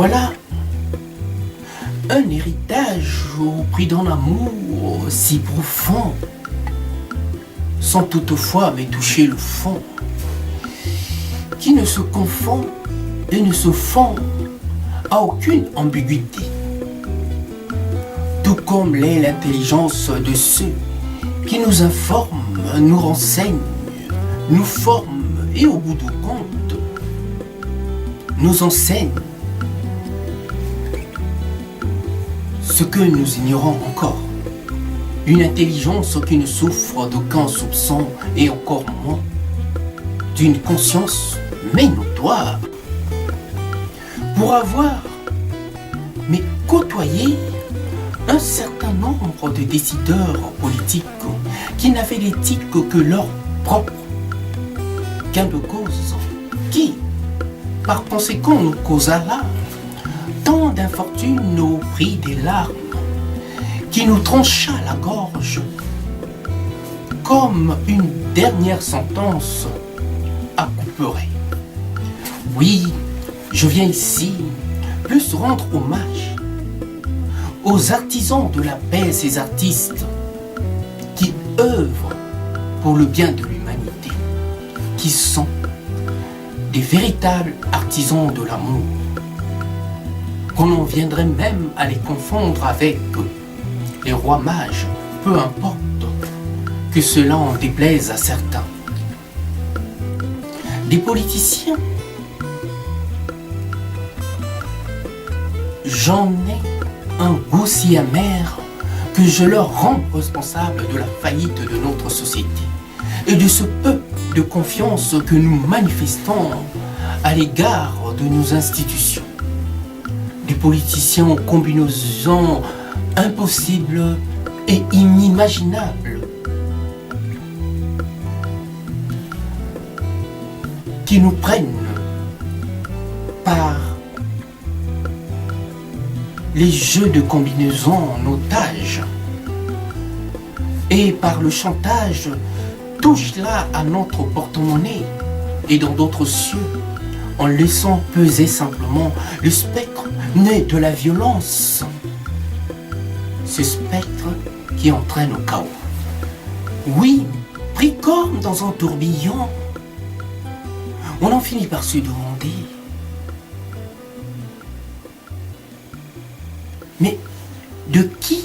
Voilà un héritage au prix d'un amour si profond, sans toutefois me toucher le fond, qui ne se confond et ne se fond à aucune ambiguïté, tout comme l'est l'intelligence de ceux qui nous informent, nous renseignent, nous forment et au bout du compte, nous enseignent ce que nous ignorons encore. Une intelligence qui ne souffre d'aucun soupçon et encore moins d'une conscience mais notoire. Pour avoir mais côtoyé un certain nombre de décideurs politiques qui n'avaient l'éthique que leur propre gain de cause, qui, par conséquent, nous causa là tant d'infortunes au prix des larmes, qui nous trancha la gorge comme une dernière sentence à couperer. Oui, je viens ici plus rendre hommage aux artisans de la paix, ces artistes qui œuvrent pour le bien de l'humanité, qui sont des véritables artisans de l'amour, qu'on en viendrait même à les confondre avec les rois mages, peu importe que cela en déplaise à certains. Des politiciens, j'en ai un goût si amer que je leur rends responsable de la faillite de notre société et de ce peu de confiance que nous manifestons à l'égard de nos institutions. Des politiciens aux combinaisons impossibles et inimaginables qui nous prennent par les jeux de combinaison en otage et par le chantage touche là à notre porte-monnaie et dans d'autres cieux en laissant peser simplement le spectre né de la violence, ce spectre qui entraîne au chaos. Oui, pris comme dans un tourbillon, on en finit par se demander, mais de qui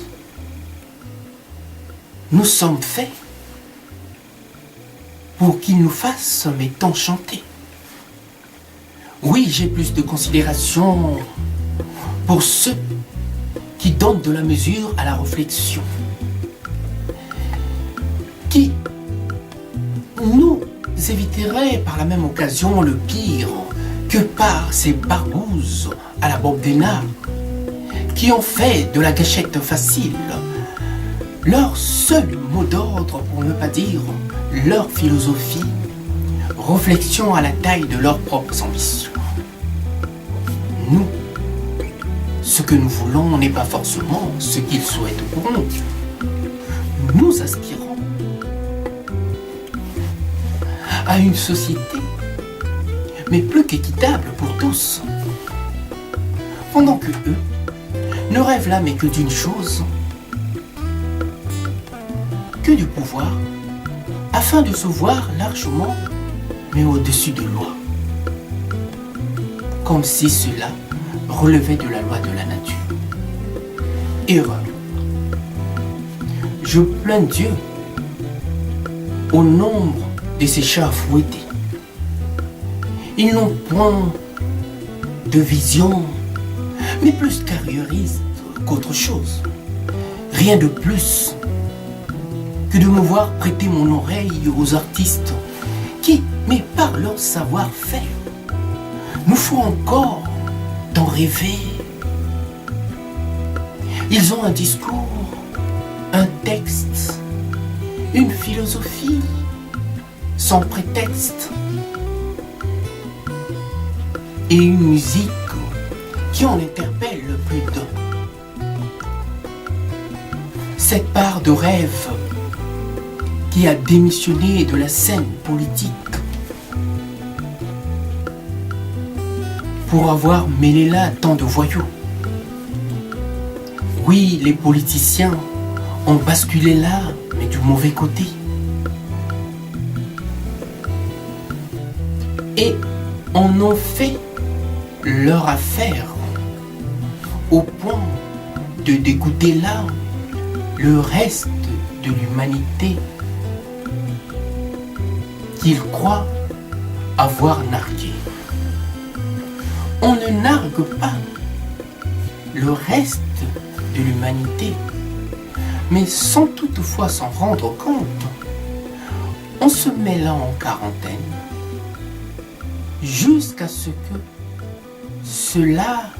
nous sommes faits pour qu'il nous fasse mais tant chanter? Oui, j'ai plus de considération pour ceux qui donnent de la mesure à la réflexion, qui nous éviteraient par la même occasion le pire que par ces barbouzes à la Bob Denard, qui ont fait de la gâchette facile leur seul mot d'ordre, pour ne pas dire leur philosophie, réflexion à la taille de leurs propres ambitions. Nous, ce que nous voulons n'est pas forcément ce qu'ils souhaitent pour nous. Nous aspirons à une société, mais plus qu'équitable pour tous, pendant que eux ne rêvent là mais que d'une chose, que du pouvoir, afin de se voir largement, mais au-dessus de loi. Comme si cela relevait de la loi de la nature. Erreur. Je plains Dieu au nombre de ces chats fouettés. Ils n'ont point de vision, mais plus carriériste qu'autre chose. Rien de plus que de me voir prêter mon oreille aux artistes qui, mais par leur savoir-faire, nous font encore d'en rêver. Ils ont un discours, un texte, une philosophie, sans prétexte, et une musique qui en interpelle plus d'un. Cette part de rêve qui a démissionné de la scène politique pour avoir mêlé là tant de voyous. Oui, les politiciens ont basculé là, mais du mauvais côté. Et en ont fait leur affaire au point de dégoûter là le reste de l'humanité qu'ils croient avoir nargué. On ne nargue pas le reste de l'humanité, mais sans toutefois s'en rendre compte, on se met là en quarantaine jusqu'à ce que cela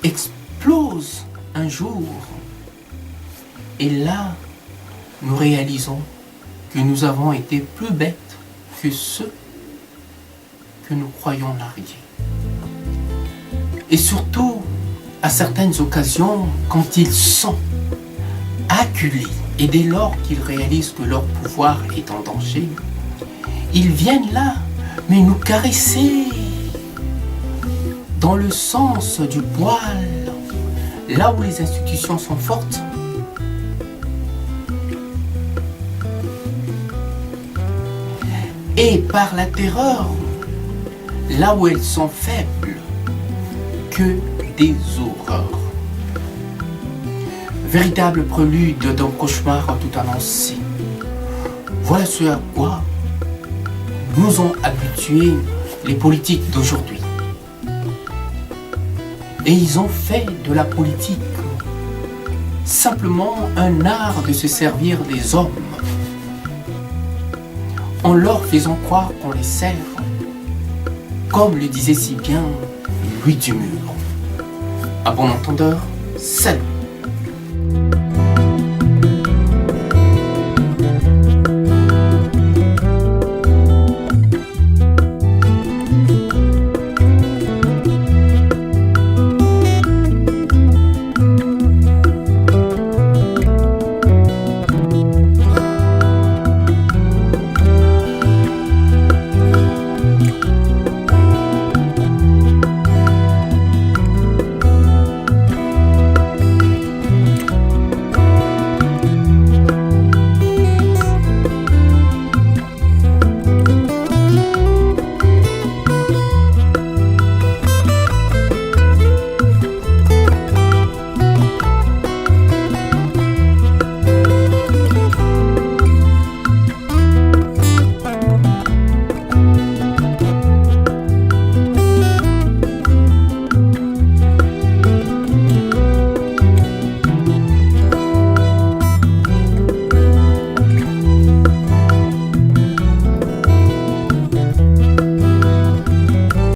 explose un jour. Et là, nous réalisons que nous avons été plus bêtes que ceux que nous croyons narguer. Et surtout, à certaines occasions, quand ils sont acculés et dès lors qu'ils réalisent que leur pouvoir est en danger, ils viennent là, mais nous caresser dans le sens du poil, là où les institutions sont fortes. Et par la terreur, là où elles sont faibles, que des horreurs. Véritable prélude d'un cauchemar tout annoncé. Voilà ce à quoi nous ont habitués les politiques d'aujourd'hui. Et ils ont fait de la politique simplement un art de se servir des hommes, en leur faisant croire qu'on les sert, comme le disait si bien Louis Dumur. À bon entendeur, salut.